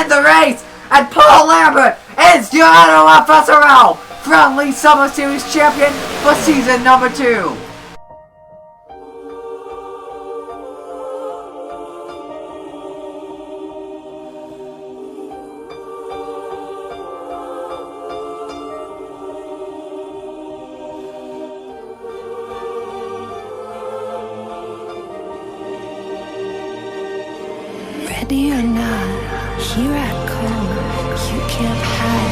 The race, and Paul Lambert is your NOFSRL Friendly Summer Series champion for season number 2. Ready or not, here I come, you can't hide.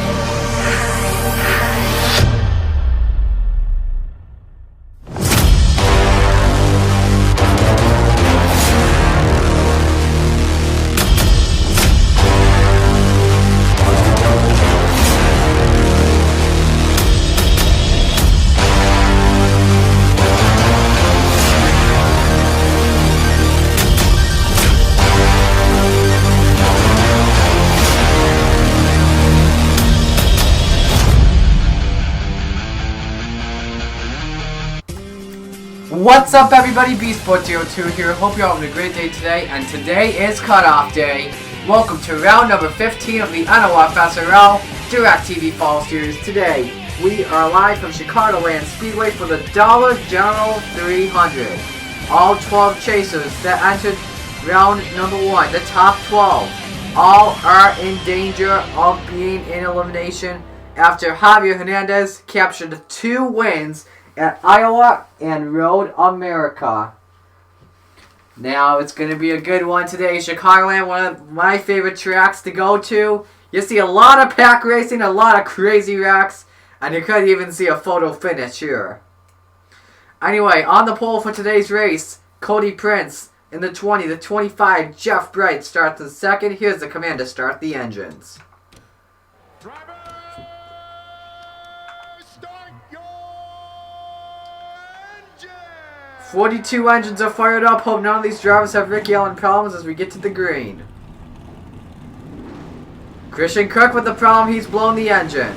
'What's up everybody, BSport02 here, hope you're having a great day today, and today is cutoff day. Welcome to round number 15 of the NOFSRL Directv Fall Series. Today, we are live from Chicagoland Speedway for the Dollar General 300. All 12 chasers that entered round number 1, the top 12, all are in danger of being in elimination after Javier Hernandez captured 2 wins at Iowa and Road America. Now, it's going to be a good one today. Chicagoland, one of my favorite tracks to go to. You see a lot of pack racing, a lot of crazy wrecks, and you could even see a photo finish here. Anyway, on the pole for today's race, Cody Prince in the 20, the 25, Jeff Bright starts the second. Here's the command to start the engines. 42 engines are fired up. Hope none of these drivers have Ricky Allen problems as we get to the green. Christian Cook with the problem, he's blown the engine.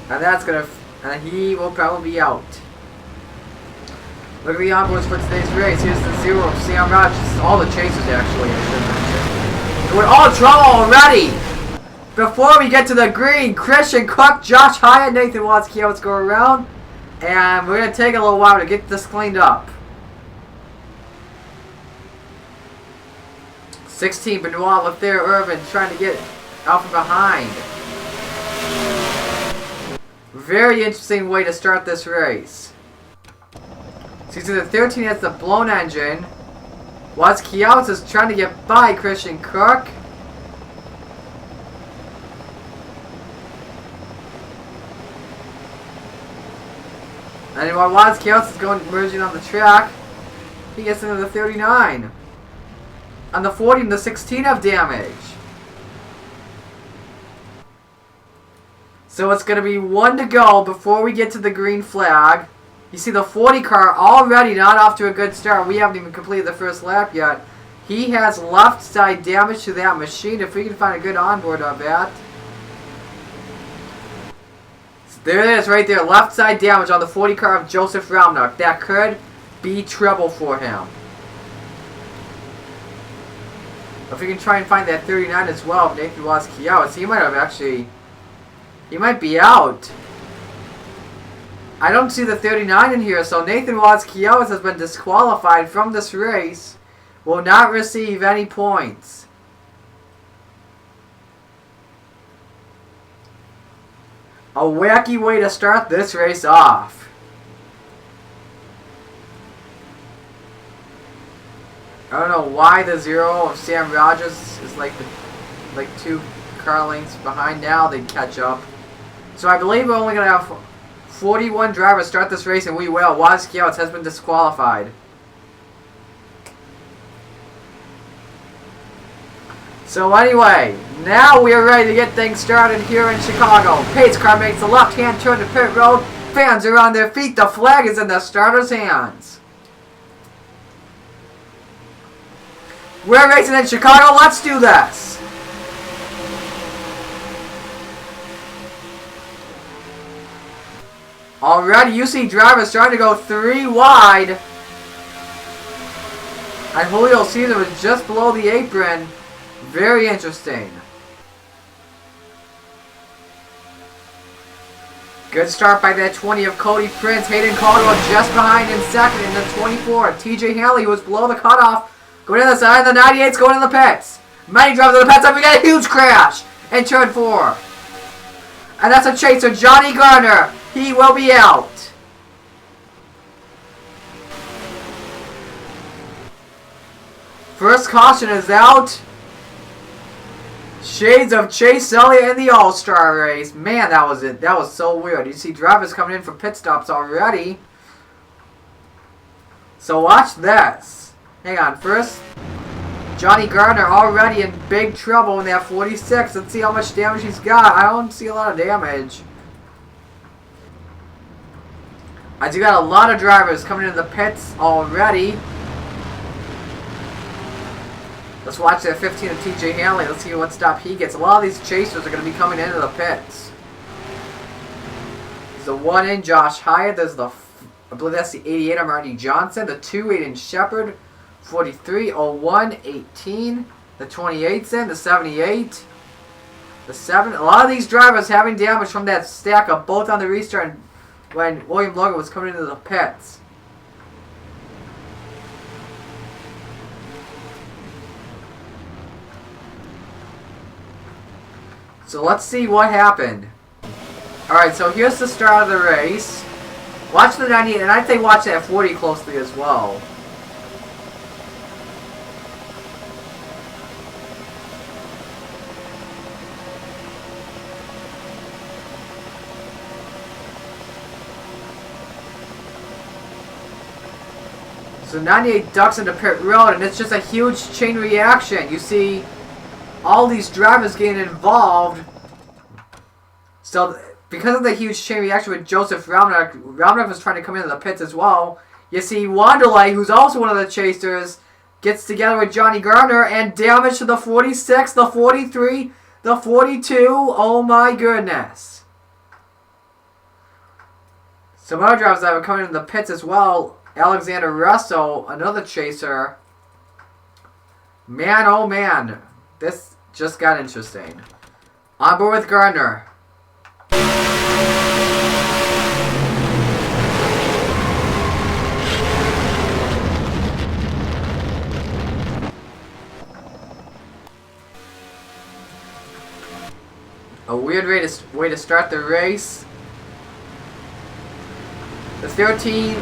And he will probably be out. Look at the onboards for today's race. Here's the 0 of Sam Rogers. All the chasers actually, I should mention. We're all trouble already. Before we get to the green, Christian Cook, Josh Hyatt, Nathan Watts go around. And we're going to take a little while to get this cleaned up. 16, Benoit Lefebvre Irvin trying to get out from behind. Very interesting way to start this race. So you see the 13 has the blown engine. Watts is trying to get by Christian Cook. And while Watts is merging on the track, he gets into the 39. On the 40 and the 16 have damage. So it's going to be 1 to go before we get to the green flag. You see the 40 car already not off to a good start. We haven't even completed the first lap yet. He has left side damage to that machine. If we can find a good onboard of that. There it is right there, left side damage on the 40 car of Joseph Raumnock. That could be trouble for him. If we can try and find that 39 as well, Nathan Watts-Kiawis, he might be out. I don't see the 39 in here, so Nathan Watts-Kiawis has been disqualified from this race. Will not receive any points. A wacky way to start this race off. I don't know why the 0 of Sam Rogers is like 2 car lengths behind. Now they catch up. So I believe we're only going to have 41 drivers start this race, and we will. Watts-Kiawis has been disqualified. So anyway, now we are ready to get things started here in Chicago. Pace car makes the left-hand turn to pit road. Fans are on their feet. The flag is in the starter's hands. We're racing in Chicago. Let's do this. Already, you see drivers trying to go 3 wide. And Julio Cesar was just below the apron. Very interesting. Good start by that 20 of Cody Prince. Hayden Caldwell just behind in second in the 24. TJ Hanley was below the cutoff. Going to the side. The 98's going in the pits. Many drives in the pits. And we got a huge crash in turn 4. And that's a chaser. Johnny Garner. He will be out. First caution is out. Shades of Chase Elliott in the All-Star race. Man, that was it. That was so weird. You see drivers coming in for pit stops already. So watch this. Hang on. First, Johnny Gardner already in big trouble in that 46. Let's see how much damage he's got. I don't see a lot of damage. I do got a lot of drivers coming into the pits already. Let's watch that 15 of TJ Hanley. Let's see what stop he gets. A lot of these chasers are going to be coming into the pits. There's the 1 in Josh Hyatt. There's the, I believe that's the 88 of Marty Johnson. The 2 Aiden Shepard. 43, 01, 18. The 28's in. The 78. The 7. A lot of these drivers having damage from that stack up both on the restart and when William Logan was coming into the pits. So let's see what happened. Alright, so here's the start of the race. Watch the 98, and I'd say watch that 40 closely as well. So 98 ducks into pit road, and it's just a huge chain reaction. You see all these drivers getting involved. So, because of the huge chain reaction with Joseph Raumnak was trying to come into the pits as well. You see Wanderlei, who's also one of the chasers, gets together with Johnny Garner and damage to the 46, the 43, the 42. Oh my goodness. Some other drivers that were coming into the pits as well. Alexander Russell, another chaser. Man, oh man. This just got interesting. On board with Gardner. A weird way to start the race. The 13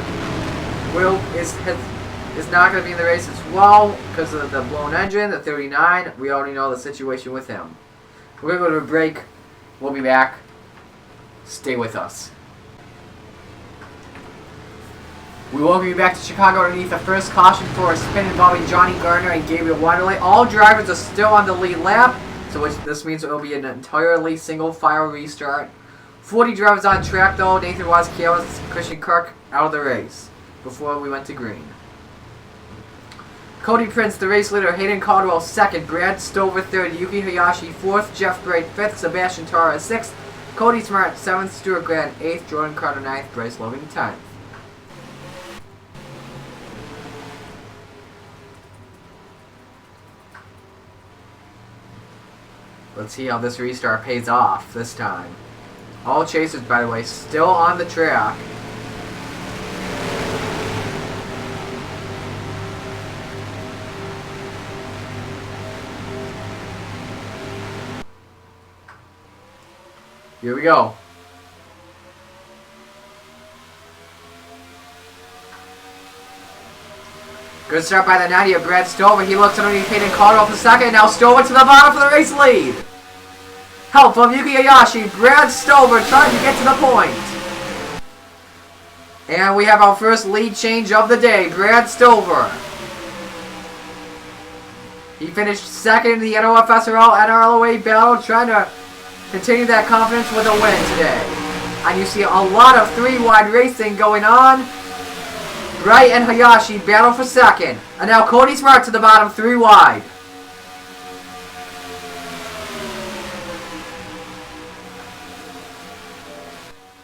is not going to be in the race as well because of the blown engine. The 39, we already know the situation with him. We're going to go to a break. We'll be back. Stay with us. We will be back to Chicago underneath the first caution for a spin involving Johnny Garner and Gabriel Wanderlei. All drivers are still on the lead lap, so this means it will be an entirely single file restart. 40 drivers on track though. Nathan Wazkiewicz, Christian Kirk out of the race before we went to green. Cody Prince, the race leader. Hayden Caldwell, 2nd. Brad Stover, 3rd. Yuki Hayashi, 4th. Jeff Braid, 5th. Sebastian Tara, 6th. Cody Smart, 7th. Stuart Grant, 8th. Jordan Carter, 9th. Bryce Logan, 10th. Let's see how this restart pays off this time. All chasers, by the way, still on the track. Here we go. Good start by the 90 of Brad Stover. He looks underneath Hayden Caldwell for 2nd. Now Stover to the bottom for the race lead. Help from Yuki Hayashi. Brad Stover trying to get to the point. And we have our first lead change of the day. Brad Stover. He finished 2nd in the NOFSRL NRLOA battle, trying to continue that confidence with a win today. And you see a lot of 3-wide racing going on. Bright and Hayashi battle for 2nd. And now Cody Smart to the bottom, 3-wide.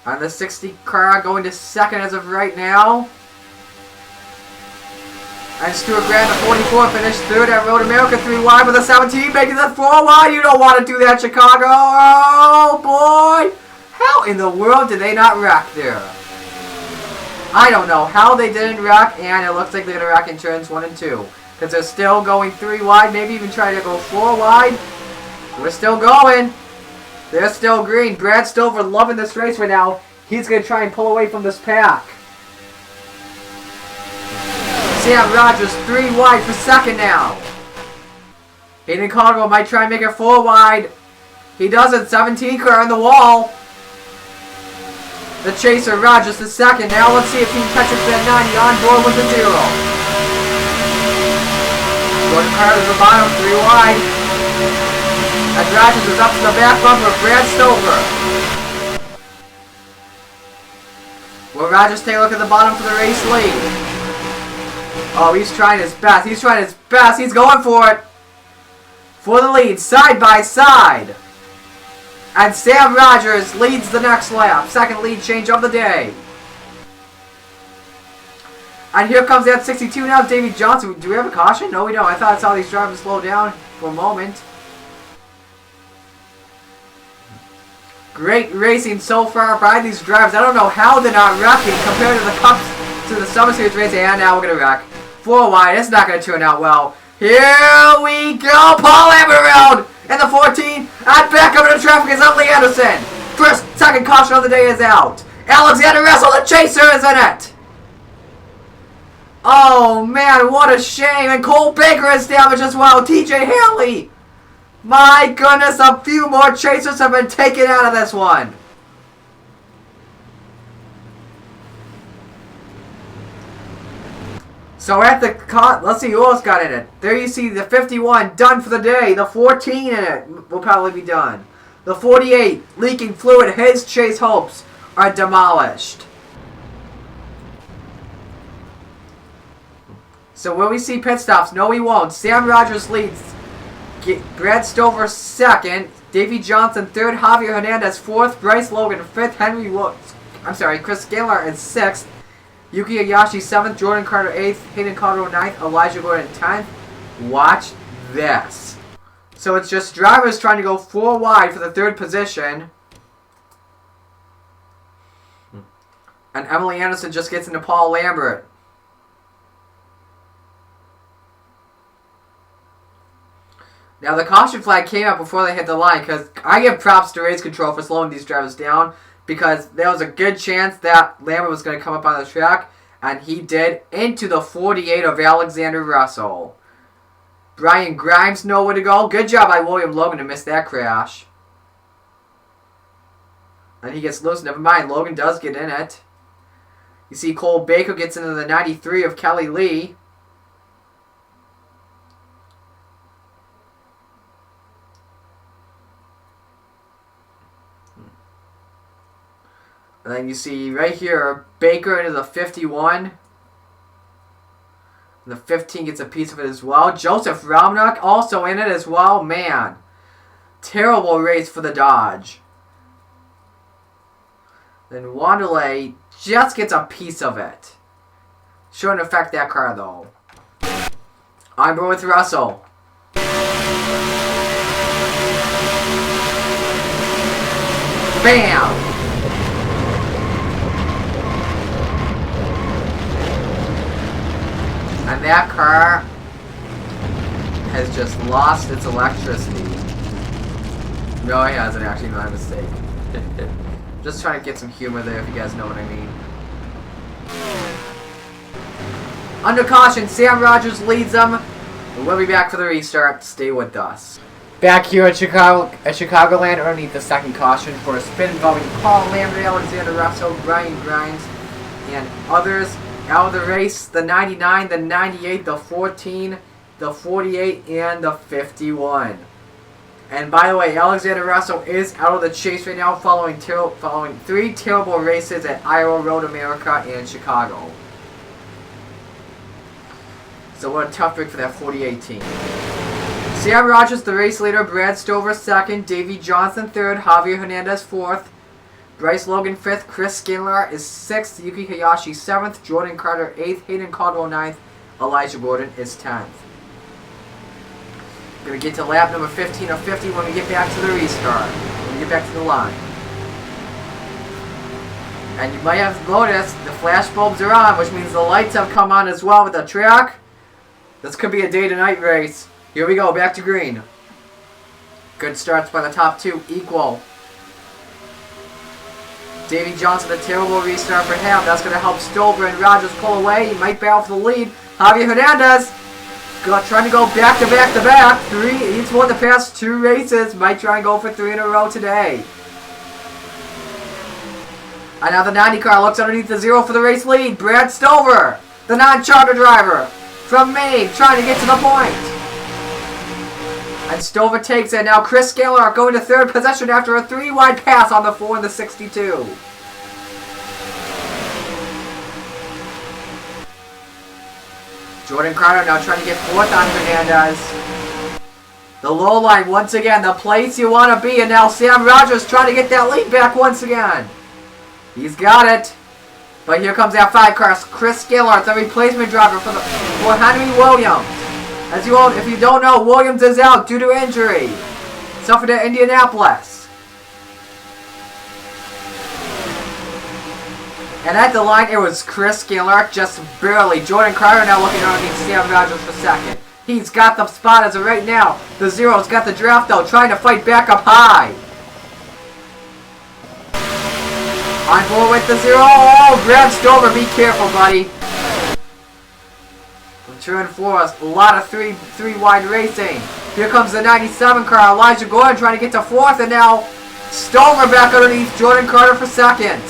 On the 60 car going to 2nd as of right now. And Stuart Grant, the 44, finished third at Road America, 3 wide with a 17, making the 4 wide. You don't want to do that, Chicago. Oh, boy. How in the world did they not wreck there? I don't know how they didn't wreck, and it looks like they're going to wreck in turns 1 and 2. Because they're still going 3 wide, maybe even trying to go 4 wide. We're still going. They're still green. Brad Stover loving this race right now. He's going to try and pull away from this pack. Sam Rogers 3 wide for second now. Hayden Caldwell might try and make it 4 wide. He doesn't. 17 car on the wall. The Chaser Rogers the second. Now let's see if he catches that 90 on board with the 0. Jordan Carter's the bottom, 3 wide. As Rogers is up to the back bumper of Brad Stover. Will Rogers take a look at the bottom for the race lead? Oh, he's trying his best. He's trying his best. He's going for it. For the lead, side by side. And Sam Rogers leads the next lap. Second lead change of the day. And here comes that 62 now, Davey Johnson. Do we have a caution? No, we don't. I thought I saw these drivers slow down for a moment. Great racing so far by these drivers. I don't know how they're not wrecking compared to the Cups, to the Summer Series racing. And now we're going to wreck. 4 wide. It's not going to turn out well. Here we go. Paul Amberfield in the 14. And back up into traffic is Utley Anderson. Second caution of the day is out. Alexander Russell, the Chaser, is in it. Oh, man, what a shame. And Cole Baker is damaged as well. TJ Haley. My goodness, a few more Chasers have been taken out of this one. So at the let's see who else got in it. There you see the 51 done for the day. The 14 in it will probably be done. The 48 leaking fluid. His chase hopes are demolished. So will we see pit stops? No, we won't. Sam Rogers leads. Brad Stover second. Davey Johnson third. Javier Hernandez fourth. Bryce Logan fifth. Chris Skinlart is sixth. Yuki Hayashi 7th, Jordan Carter 8th, Hayden Caldwell 9th, Elijah Gordon 10th. Watch this. So it's just drivers trying to go 4 wide for the 3rd position. And Emily Anderson just gets into Paul Lambert. Now the caution flag came out before they hit the line, because I give props to race control for slowing these drivers down. Because there was a good chance that Lambert was going to come up on the track. And he did, into the 48 of Alexander Russell. Brian Grimes nowhere to go. Good job by William Logan to miss that crash. And he gets loose. Never mind, Logan does get in it. You see Cole Baker gets into the 93 of Kelly Lee. And then you see right here, Baker into the 51. And the 15 gets a piece of it as well. Joseph Raumnuck also in it as well. Man, terrible race for the Dodge. Then Wanderlei just gets a piece of it. Shouldn't affect that car though. I'm going with Russell. Bam! And that car has just lost its electricity. No, it hasn't actually, my mistake. Just trying to get some humor there if you guys know what I mean. Under caution, Sam Rogers leads them. We'll be back for the restart. Stay with us. Back here at Chicagoland, underneath the second caution for a spin involving Paul Lambert, Alexander Russell, Brian Grimes, and others. Out of the race, the 99, the 98, the 14, the 48, and the 51. And by the way, Alexander Russell is out of the chase right now following 3 terrible races at Iowa, Road America, and Chicago. So what a tough break for that 48 team. Sam Rogers, the race leader, Brad Stover 2nd, Davey Johnson 3rd, Javier Hernandez 4th, Bryce Logan 5th, Chris Skinlart is 6th, Yuki Hayashi 7th, Jordan Carter 8th, Hayden Caldwell 9th, Elijah Gordon is 10th. We're going to get to lap number 15 of 50 when we get back to the restart. When we get back to the line. And you might have noticed the flash bulbs are on, which means the lights have come on as well with the track. This could be a day to night race. Here we go, back to green. Good starts by the top two, equal. Davey Johnson, a terrible restart for him. That's going to help Stover and Rogers pull away. He might battle for the lead. Javier Hernandez trying to go back to back to back. He's won the past 2 races. Might try and go for 3 in a row today. And now the 90 car looks underneath the 0 for the race lead. Brad Stover, the non-charter driver from Maine, trying to get to the point. And Stover takes it. Now Chris Skinlart going to 3rd position after a 3-wide pass on the 4 and the 62. Jordan Carter now trying to get 4th on Hernandez. The low line once again, the place you want to be. And now Sam Rogers trying to get that lead back once again. He's got it. But here comes that 5 car. Chris Skinlart, the replacement driver for Henry Williams. If you don't know, Williams is out due to injury. Suffered at Indianapolis. And at the line, it was Chris Skinlart just barely. Jordan Carter now looking underneath Sam Rogers for 2nd. He's got the spot as of right now. The 0's got the draft though, trying to fight back up high. On board with the 0. Oh, Brad Stover, be careful, buddy. Turn 4, a lot of three wide racing. Here comes the 97 car. Elijah Gordon trying to get to 4th, and now Stover back underneath Jordan Carter for 2nd.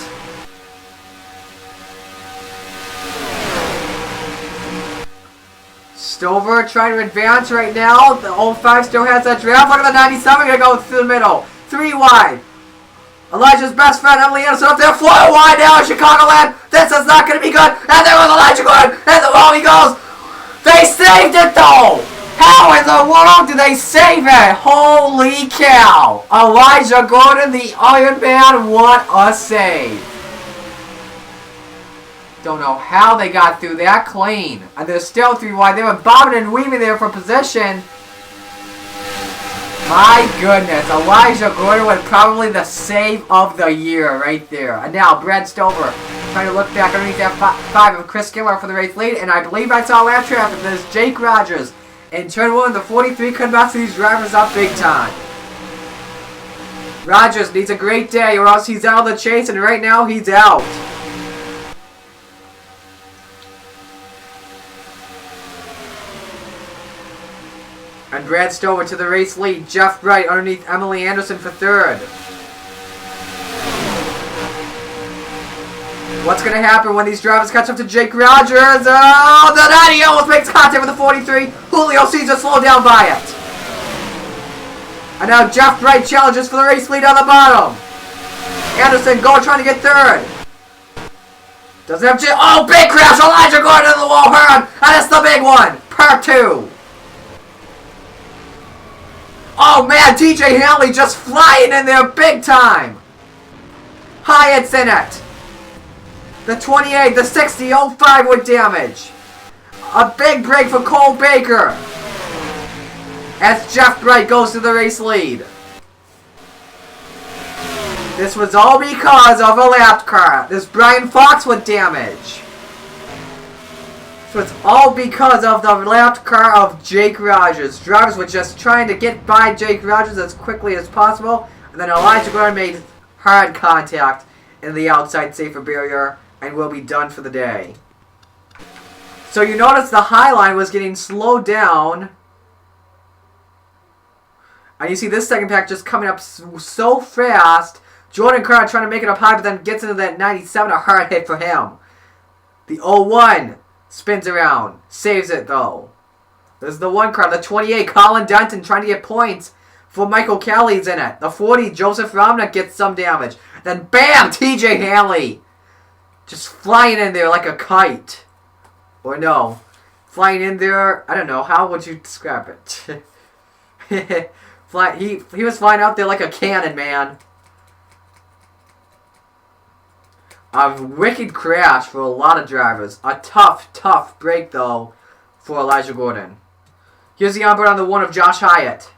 Stover trying to advance right now. The 05 still has that draft. Look at the 97 gonna go through the middle. 3 wide. Elijah's best friend, Emily Anderson, up there. 4 wide now in Chicagoland. This is not going to be good. And there was Elijah Gordon. And the wall he goes. They saved it, though. How in the world did they save it? Holy cow. Elijah Gordon, the Iron Man, what a save. Don't know how they got through that clean. And they're still 3 wide. They were bobbing and weaving there for position. My goodness, Elijah Gordon was probably the save of the year right there. And now Brad Stover trying to look back underneath that 5 of Chris Skinlart for the race lead. And I believe I saw lap traffic. There's Jake Rogers. In turn 1, the 43 could mess these drivers up big time. Rogers needs a great day or else he's out of the chase, and right now he's out. And Brad Stover to the race lead. Jeff Bright underneath Emily Anderson for 3rd. What's going to happen when these drivers catch up to Jake Rogers? Oh, the 90 almost makes contact with the 43. Julio Cesar slowed down by it. And now Jeff Bright challenges for the race lead on the bottom. Anderson trying to get 3rd. Doesn't have oh, big crash. Elijah Gordon to the wall. And it's the big one. Part 2. Oh man, TJ Hanley just flying in there big time. Hyatt's in it. The 28, the 60, 05 with damage. A big break for Cole Baker. As Jeff Bright goes to the race lead. This was all because of a lap car. This Brian Fox with damage. So it's all because of the lapped car of Jake Rogers. Drivers were just trying to get by Jake Rogers as quickly as possible. And then Elijah Gordon made hard contact in the outside safer barrier and will be done for the day. So you notice the high line was getting slowed down. And you see this second pack just coming up so fast. Jordan Carter trying to make it up high, but then gets into that 97, a hard hit for him. The 01 spins around. Saves it, though. There's the 1 car. The 28, Colin Denton, trying to get points for Michael Kelly's in it. The 40, Joseph Romnick gets some damage. Then, bam! TJ Hanley. Just flying in there like a kite. Or no. Flying in there, I don't know. How would you describe it? He was flying out there like a cannon, man. A wicked crash for a lot of drivers. A tough break, though, for Elijah Gordon. Here's the onboard on the 1 of Josh Hyatt.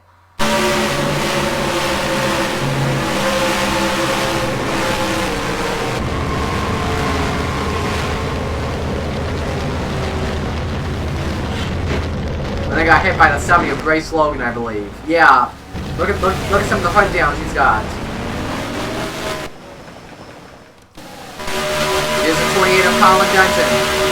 And they got hit by the 70 of Brace Logan, I believe. Yeah. Look at some of the hunt downs he's got. Here's the 28 of Colin Denton.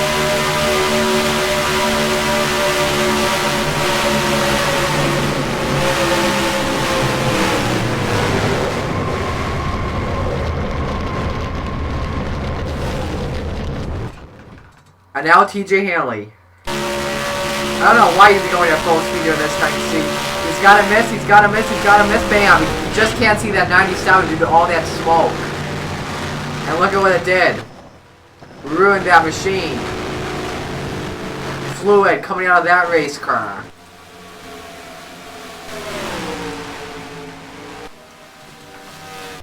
And now TJ Hanley. I don't know why he's going at full speed here this time. You see, he's got to miss, he's got to miss, he's got to miss. Bam! You just can't see that 97 due to all that smoke. And look at what it did. Ruined that machine. Fluid coming out of that race car.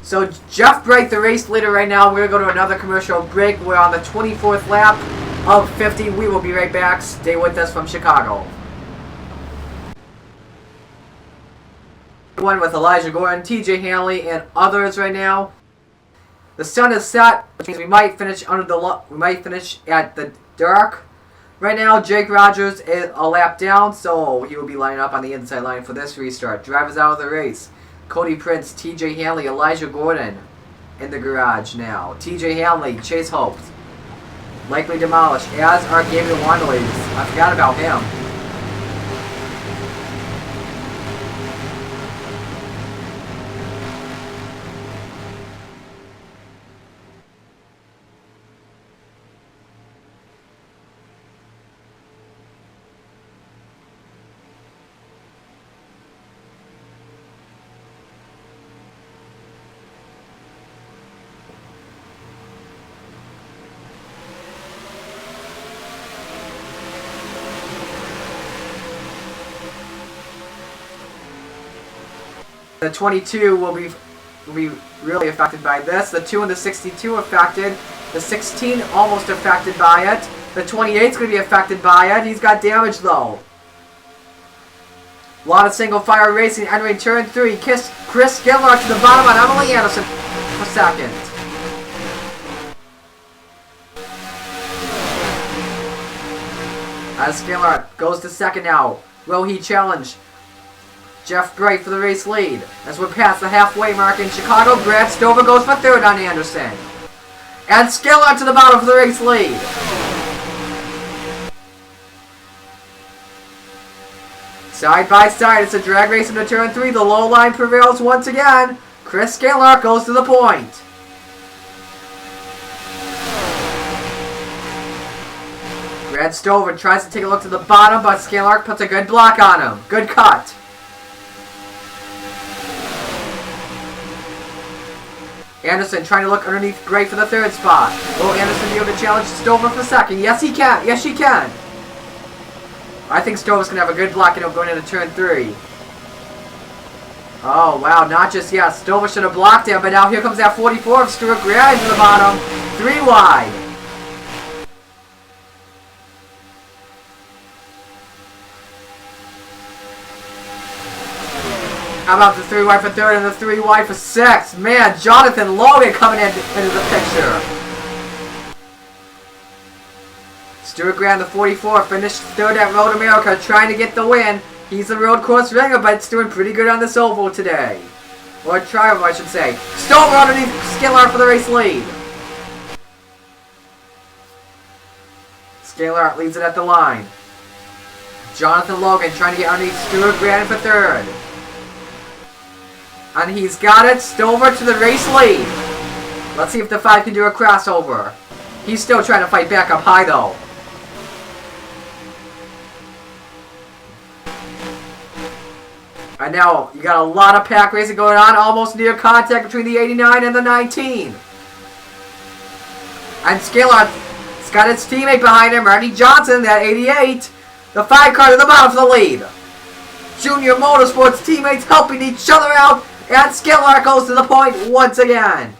So Jeff Bright, the race leader right now. We're going to go to another commercial break. We're on the 24th lap of 50. We will be right back. Stay with us from Chicago. One with Elijah Gordon, TJ Hanley, and others right now. The sun is set, which means we might finish at the dark. Right now, Jake Rogers is a lap down, so he will be lining up on the inside line for this restart. Drivers out of the race: Cody Prince, TJ Hanley, Elijah Gordon in the garage now. TJ Hanley, Chase Hope, likely demolished, as are Gabriel Wanderley. I forgot about him. The 22 will be really affected by this. The 2 and the 62 affected. The 16 almost affected by it. The 28 is going to be affected by it. He's got damage though. A lot of single fire racing entering turn 3. Chris Skinlart to the bottom on Emily Anderson for second. As Skinlart goes to second now. Will he challenge Jeff Bright for the race lead? As we're past the halfway mark in Chicago, Brad Stover goes for third on Anderson. And Skinlart to the bottom for the race lead. Side by side, it's a drag race into turn 3. The low line prevails once again. Chris Skinlart goes to the point. Brad Stover tries to take a look to the bottom, but Skinlart puts a good block on him. Good cut. Anderson trying to look underneath Bright for the third spot. Will Anderson be able to challenge Stover for second? Yes, he can. Yes, she can. I think Stover's going to have a good block going into turn 3. Oh, wow. Not just yet. Stover should have blocked him, but now here comes that 44 of Stuart Grant to the bottom. 3 wide. How about the 3 wide for third and the 3 wide for sixth? Man, Jonathan Logan coming into the picture. Stuart Graham, the 44, finished third at Road America, trying to get the win. He's a road course ringer, but it's doing pretty good on this oval today. Or trial, I should say. Stover underneath Skinlart for the race lead. Skinlart leads it at the line. Jonathan Logan trying to get underneath Stuart Graham for third. And he's got it. Stover to the race lead. Let's see if the 5 can do a crossover. He's still trying to fight back up high, though. And now, you got a lot of pack racing going on. Almost near contact between the 89 and the 19. And Skinlart's got its teammate behind him, Randy Johnson, that 88. The 5 car to the bottom for the lead. Junior Motorsports teammates helping each other out. And Skinlart goes to the point once again.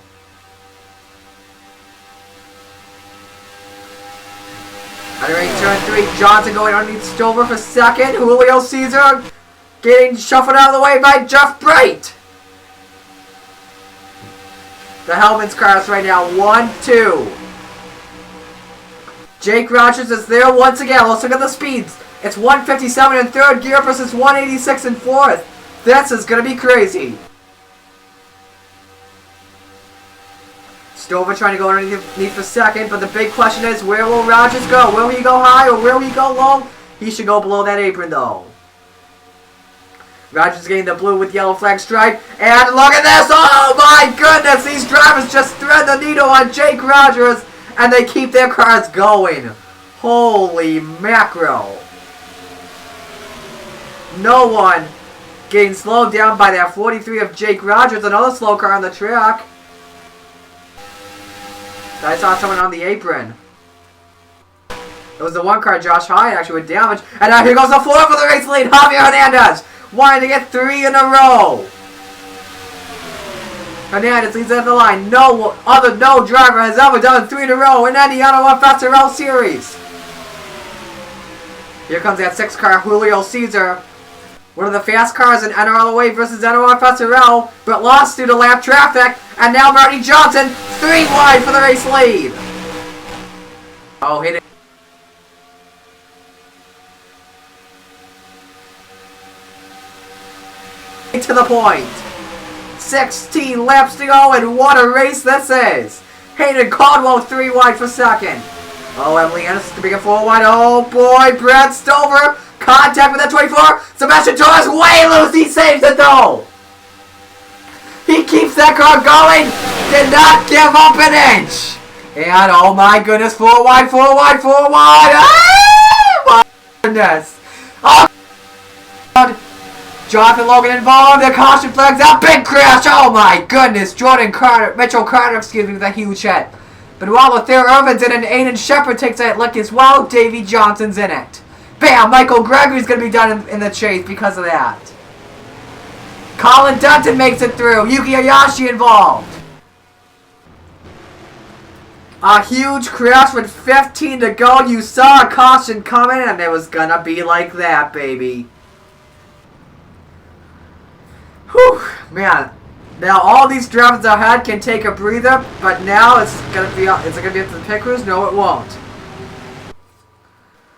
Underneath turn 3, Johnson going underneath Stover for second. Julio Cesar getting shuffled out of the way by Jeff Bright. The Hellman's cars right now, 1-2. Jake Rogers is there once again. Let's look at the speeds. It's 157 in third gear versus 186 in fourth. This is going to be crazy. Stover trying to go underneath for second, but the big question is, where will Rogers go? Will he go high or will he go low? He should go below that apron though. Rogers getting the blue with yellow flag stripe. And look at this! Oh my goodness! These drivers just thread the needle on Jake Rogers and they keep their cars going. Holy mackerel. No one getting slowed down by that 43 of Jake Rogers. Another slow car on the track. I saw someone on the apron. It was the one car, Josh Hyatt, actually with damage. And now here goes the 4 for the race lead, Javier Hernandez. Wanting to get 3 in a row. Hernandez leads at the line. No driver has ever done 3 in a row in any NOFSRL series. Here comes that 6 car, Julio Cesar. One of the fast cars in NRLOA versus NOFSRL, but lost due to lap traffic. And now Marty Johnson, 3 wide for the race lead. Oh, hit it. To the point. 16 laps to go, and what a race this is. Hayden Caldwell 3 wide for second. Oh, Emily Anderson to bring it 4 wide. Oh boy, Brad Stover. Contact with that 24. Sebastian Torres way loose. He saves it though. He keeps that car going. Did not give up an inch. And oh my goodness, 4 wide, 4 wide, 4 wide. Oh my goodness. Oh. Jonathan Logan involved. The caution flags out. Big crash. Oh my goodness. Mitchell Carter, excuse me, with a huge hit. But while Lothair Irvin's in it and Aiden Shepard takes that lick as well, Davey Johnson's in it. Bam! Michael Gregory's going to be done in the chase because of that. Colin Dunton makes it through. Yuki Ayashi involved. A huge crash with 15 to go. You saw a caution coming and it was going to be like that, baby. Whew, man. Now all these drivers ahead can take a breather, but now is it gonna be up to the pit crews? No, it won't.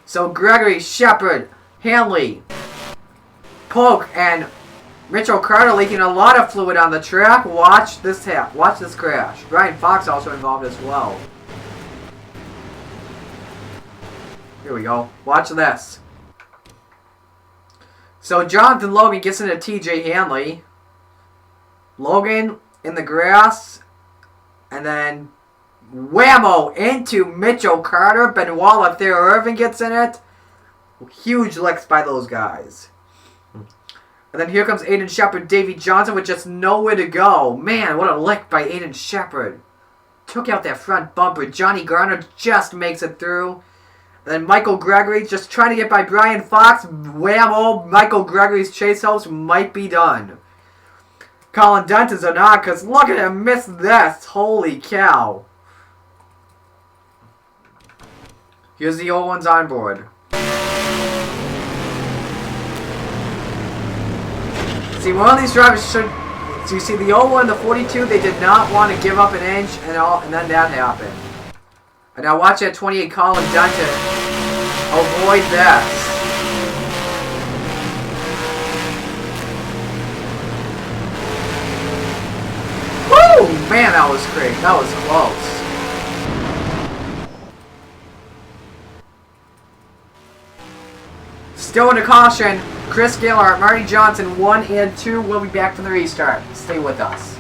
So Gregory, Shepard, Hanley, Polk, and Mitchell Carter leaking a lot of fluid on the track. Watch this crash. Brian Fox also involved as well. Here we go. Watch this. So Jonathan Logan gets into TJ Hanley. Logan in the grass. And then whammo into Mitchell Carter. Benoit Lothair Irvin gets in it. Huge licks by those guys. And then here comes Aiden Shepard, Davey Johnson with just nowhere to go. Man, what a lick by Aiden Shepard. Took out that front bumper. Johnny Garner just makes it through. Then Michael Gregory just trying to get by Brian Fox. Whammo. Michael Gregory's chase hopes might be done. Colin Dunton's are not, because look at him miss this. Holy cow. Here's the old ones on board. See, one of these drivers should... So you see the old one, the 42, they did not want to give up an inch, and then that happened. And now watch that 28 Colin Dunton avoid this. Woo! Man, that was great. That was close. Still into caution. Chris Skinlart, Marty Johnson, 1 and 2. We'll be back for the restart. Stay with us.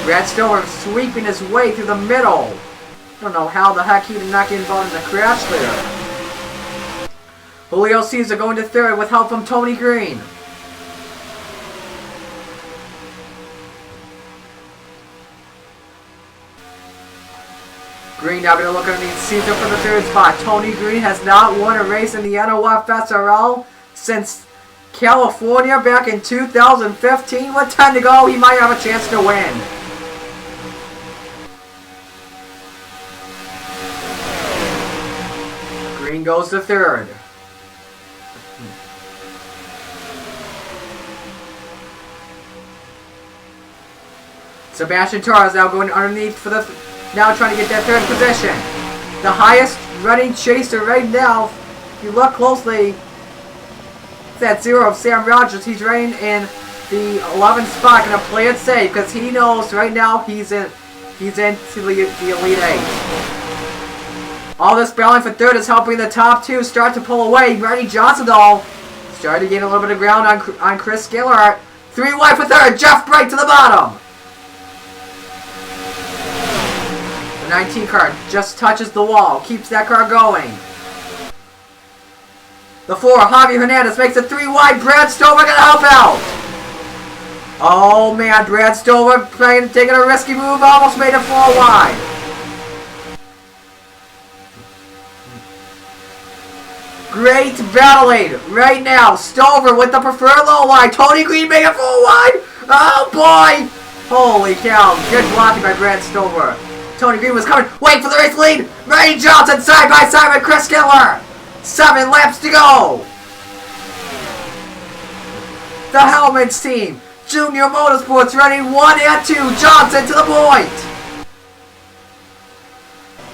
Brad Stover sweeping his way through the middle. I don't know how the heck he did not get involved in the crash there. Julio Cesar going to third with help from Tony Green. Green now going to look underneath Cesar for the third spot. Tony Green has not won a race in the NOFSRL since California back in 2015. With 10 to go, he might have a chance to win. Green goes to third. Sebastian Torres now going underneath for the... now trying to get that third position. The highest running chaser right now, if you look closely, it's that 0 of Sam Rogers. He's running in the 11th spot. Going to play it safe because he knows right now he's into the Elite 8. All this battling for third is helping the top two start to pull away. Bernie Johnson, though, starting to gain a little bit of ground on Chris Skinlart. 3 wide for third. Jeff Bright to the bottom. The 19 car just touches the wall. Keeps that car going. The 4, Javier Hernandez makes it 3 wide. Brad Stover going to help out. Oh, man. Brad Stover taking a risky move. Almost made it 4 wide. Great battling right now. Stover with the preferred low line. Tony Green making it 4 wide. Oh boy! Holy cow. Good blocking by Brad Stover. Tony Green was coming. Wait for the race lead. Ray Johnson side by side with Chris Skinlart. 7 laps to go. The Helmets team. Junior Motorsports running 1 and 2. Johnson to the point.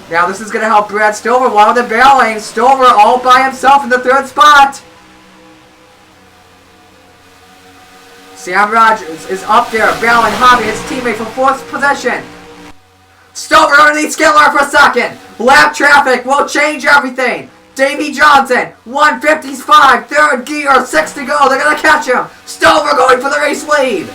Now this is going to help Brad Stover while they're battling. Stover all by himself in the 3rd spot. Sam Rogers is up there battling Javi, his teammate, for 4th position. Stover underneath Skinlart for 2nd. Lap traffic will change everything. Davey Johnson, 155, 3rd gear, 6 to go. They're going to catch him. Stover going for the race lead.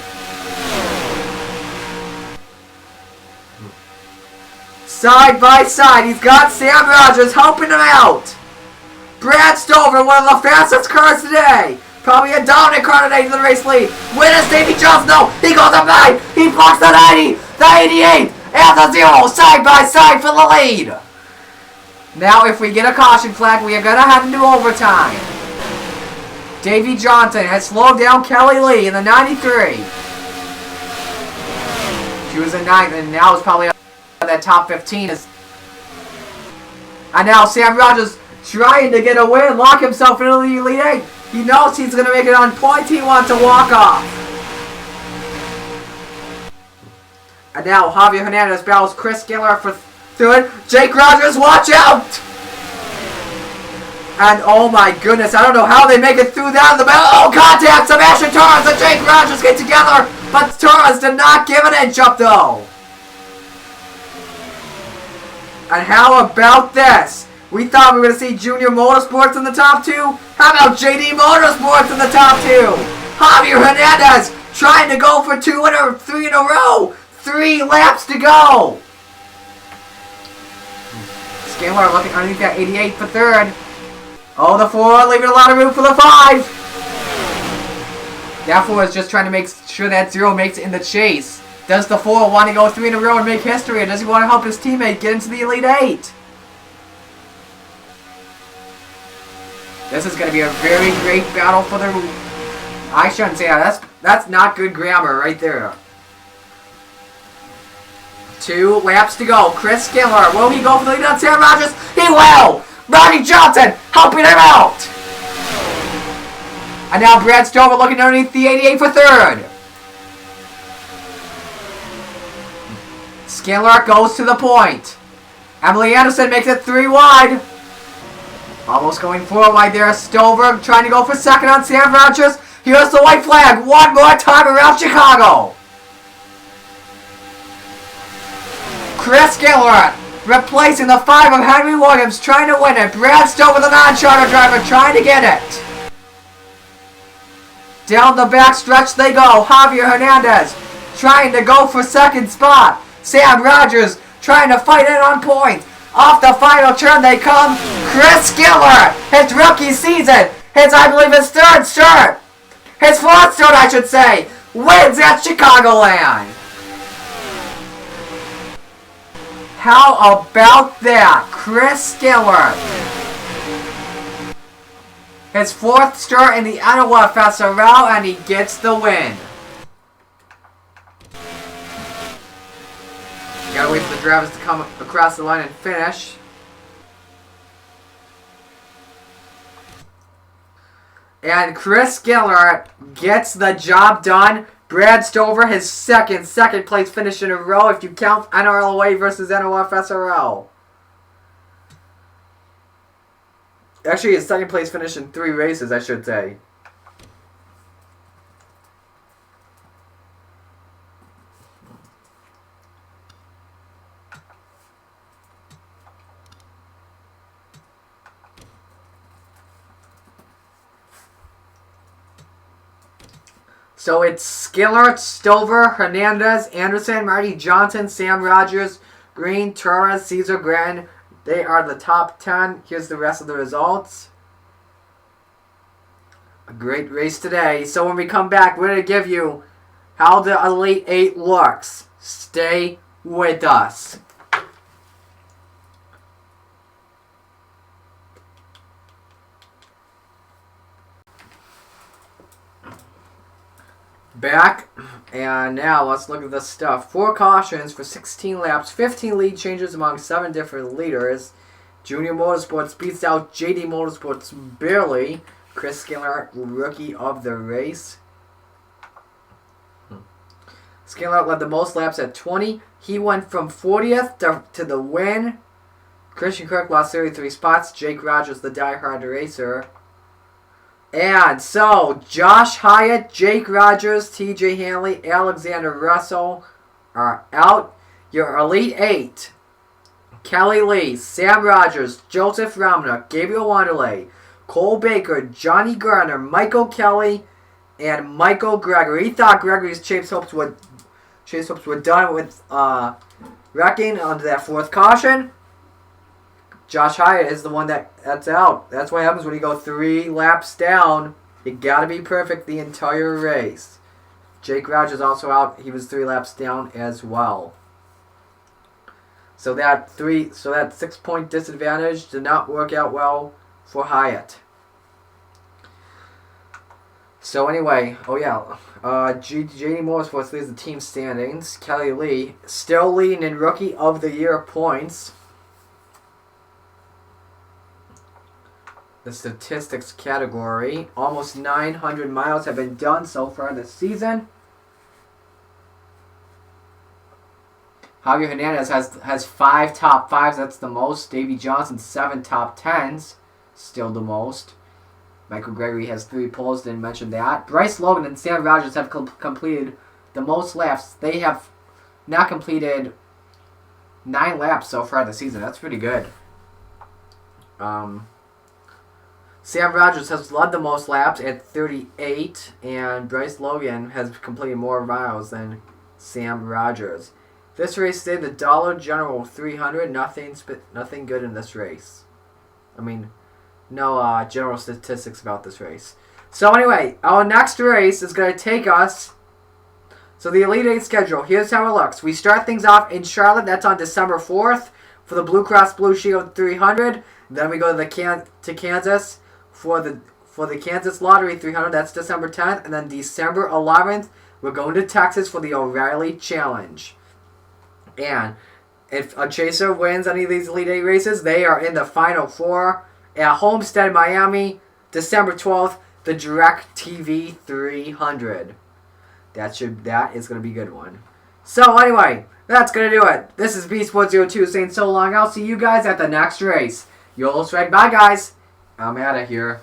Side by side, he's got Sam Rogers helping him out. Brad Stover, one of the fastest cars today. Probably a dominant car today to the race lead. Witness Davey Johnson, no, he goes up 9. He blocks the 90, the 88, and the 0, side by side for the lead. Now if we get a caution flag, we are going to have to do overtime. Davey Johnson has slowed down Kelly Lee in the 93. She was in 9th and now is probably that top 15 is. And now Sam Rogers trying to get away and lock himself into the Elite 8. He knows he's going to make it on point. He wants to walk off. And now Javier Hernandez battles Chris Skinlart for 3rd. Jake Rogers, watch out! And oh my goodness, I don't know how they make it through that in the battle. Oh, contact! Sebastian Torres and Jake Rogers get together, but Torres did not give an inch up though. And how about this? We thought we were going to see Junior Motorsports in the top 2. How about JD Motorsports in the top 2? Javier Hernandez trying to go for 2 or 3 in a row. 3 laps to go. Skinlart looking underneath that 88 for 3rd. Oh, the 4 leaving a lot of room for the 5. That 4 is just trying to make sure that 0 makes it in the chase. Does the 4 want to go 3 in a row and make history, or does he want to help his teammate get into the Elite 8? This is going to be a very great battle for the... I shouldn't say that. That's not good grammar right there. 2 laps to go. Chris Skinlart, will he go for the lead on Sam Rogers? He will! Ronnie Johnson helping him out! And now Brad Stover looking underneath the 88 for 3rd. Skinlart goes to the point. Emily Anderson makes it 3 wide. Almost going 4 wide there. Stover trying to go for 2nd on Sam Rogers. Here's the white flag. One more time around Chicago. Chris Skinlart replacing the 5 of Henry Williams, trying to win it. Brad Stover, the non-charter driver, trying to get it. Down the back stretch they go. Javier Hernandez trying to go for second spot. Sam Rogers trying to fight it on point. Off the final turn they come. Chris Skinlart, his rookie season, I believe his third start. His fourth start, I should say, wins at Chicagoland. How about that? Chris Skinlart. His fourth start in the NOFSRL, and he gets the win. Gotta wait for the drivers to come across the line and finish. And Chris Skinlart gets the job done. Brad Stover, his second place finish in a row if you count NRLA versus NOFSRL. Actually, his second place finish in 3 races, I should say. So it's Skinlart, Stover, Hernandez, Anderson, Marty Johnson, Sam Rogers, Green, Torres, Cesar Gran. They are the top 10. Here's the rest of the results. A great race today. So when we come back, we're going to give you how the Elite 8 looks. Stay with us. Back, and now let's look at this stuff. 4 cautions for 16 laps, 15 lead changes among 7 different leaders. Junior Motorsports beats out JD Motorsports barely. Chris Skinlart, rookie of the race. Skinlart led the most laps at 20. He went from 40th to the win. Christian Kirk lost 33 spots. Jake Rogers, the diehard racer. And so, Josh Hyatt, Jake Rogers, TJ Hanley, Alexander Russell are out. Your Elite 8. Kelly Lee, Sam Rogers, Joseph Ramna, Gabriel Wanderlei, Cole Baker, Johnny Garner, Michael Kelly, and Michael Gregory. He thought Gregory's chase hopes were done with wrecking onto that 4th caution. Josh Hyatt is the one that's out. That's what happens when you go 3 laps down. You gotta be perfect the entire race. Jake Rogers also out. He was 3 laps down as well. So that 6-point disadvantage did not work out well for Hyatt. So anyway, JD Motorsports leads the team standings. Kelly Lee still leading in Rookie of the Year points. The statistics category. Almost 900 miles have been done so far this season. Javier Hernandez has 5 top 5s. That's the most. Davey Johnson, 7 top 10s. Still the most. Michael Gregory has 3 poles. Didn't mention that. Bryce Logan and Sam Rogers have completed the most laps. They have now completed 9 laps so far this season. That's pretty good. Sam Rogers has led the most laps at 38, and Bryce Logan has completed more miles than Sam Rogers. This race stayed the Dollar General 300. Nothing good in this race. I mean, no general statistics about this race. So anyway, our next race is going to take us. So the Elite 8 schedule. Here's how it looks. We start things off in Charlotte. That's on December 4th for the Blue Cross Blue Shield 300. Then we go to Kansas for the Kansas Lottery 300. That's December 10th. And then December 11th, we're going to Texas for the O'Reilly Challenge. And if a chaser wins any of these Elite 8 races, they are in the Final 4 at Homestead, Miami, December 12th, the DirecTV 300. That is going to be a good one. So anyway, that's going to do it. This is B-Sports02 saying so long. I'll see you guys at the next race. YOLO Swag. Bye, guys. I'm out of here.